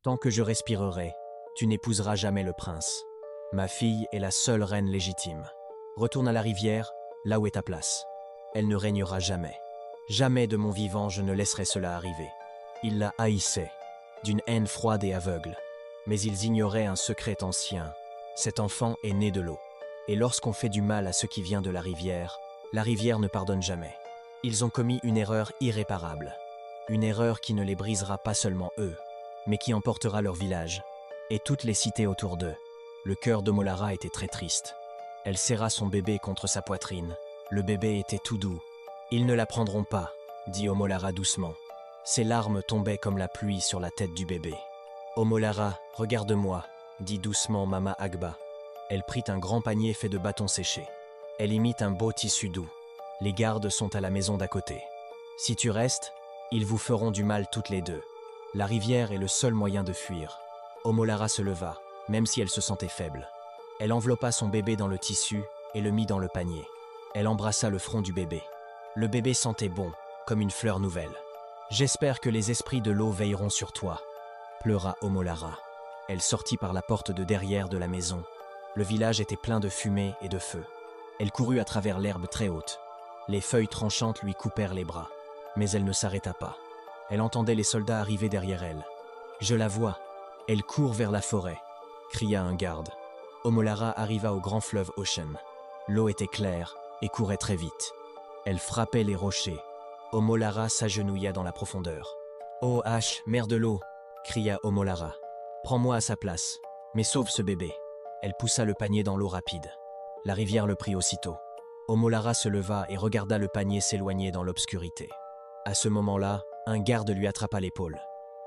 Tant que je respirerai, tu n'épouseras jamais le prince. Ma fille est la seule reine légitime. Retourne à la rivière, là où est ta place. Elle ne régnera jamais. Jamais de mon vivant je ne laisserai cela arriver. Ils la haïssaient, d'une haine froide et aveugle. Mais ils ignoraient un secret ancien. Cet enfant est né de l'eau. Et lorsqu'on fait du mal à ce qui vient de la rivière ne pardonne jamais. Ils ont commis une erreur irréparable. Une erreur qui ne les brisera pas seulement eux, mais qui emportera leur village et toutes les cités autour d'eux. Le cœur de Molara était très triste. Elle serra son bébé contre sa poitrine. Le bébé était tout doux. « Ils ne la prendront pas », dit Omolara doucement. Ses larmes tombaient comme la pluie sur la tête du bébé. « Omolara, regarde-moi », dit doucement Mama Agba. Elle prit un grand panier fait de bâtons séchés. Elle imite un beau tissu doux. Les gardes sont à la maison d'à côté. Si tu restes, ils vous feront du mal toutes les deux. La rivière est le seul moyen de fuir. Omolara se leva, même si elle se sentait faible. Elle enveloppa son bébé dans le tissu et le mit dans le panier. Elle embrassa le front du bébé. Le bébé sentait bon, comme une fleur nouvelle. « J'espère que les esprits de l'eau veilleront sur toi », pleura Omolara. Elle sortit par la porte de derrière de la maison. Le village était plein de fumée et de feu. Elle courut à travers l'herbe très haute. Les feuilles tranchantes lui coupèrent les bras. Mais elle ne s'arrêta pas. Elle entendait les soldats arriver derrière elle. « Je la vois. Elle court vers la forêt », cria un garde. Omolara arriva au grand fleuve Ocean. L'eau était claire et courait très vite. Elle frappait les rochers. Omolara s'agenouilla dans la profondeur. « Oh H, mère de l'eau !» cria Omolara. « Prends-moi à sa place, mais sauve ce bébé. » Elle poussa le panier dans l'eau rapide. La rivière le prit aussitôt. Omolara se leva et regarda le panier s'éloigner dans l'obscurité. À ce moment-là, un garde lui attrapa l'épaule.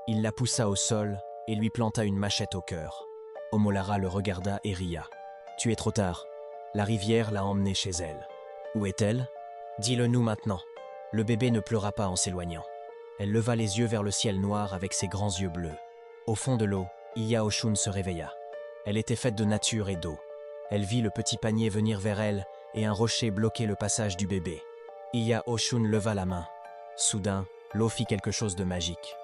Il la poussa au sol et lui planta une machette au cœur. Omolara le regarda et ria. « Tu es trop tard. La rivière l'a emmenée chez elle. » « Où est-elle ? Dis-le nous maintenant. » Le bébé ne pleura pas en s'éloignant. Elle leva les yeux vers le ciel noir avec ses grands yeux bleus. Au fond de l'eau, Iya Oshun se réveilla. Elle était faite de nature et d'eau. Elle vit le petit panier venir vers elle et un rocher bloquer le passage du bébé. Iya Oshun leva la main. Soudain, l'eau fit quelque chose de magique.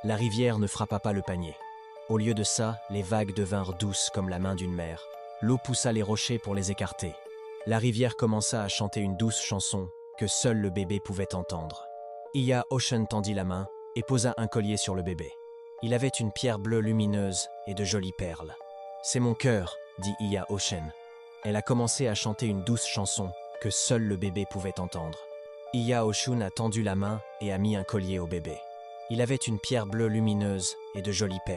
La rivière ne frappa pas le panier. Au lieu de ça, les vagues devinrent douces comme la main d'une mère. L'eau poussa les rochers pour les écarter. La rivière commença à chanter une douce chanson que seul le bébé pouvait entendre. Iya Oshun tendit la main et posa un collier sur le bébé. Il avait une pierre bleue lumineuse et de jolies perles. « C'est mon cœur », dit Iya Oshun. Elle a commencé à chanter une douce chanson que seul le bébé pouvait entendre. Iya Oshun a tendu la main et a mis un collier au bébé. Il avait une pierre bleue lumineuse et de jolies perles.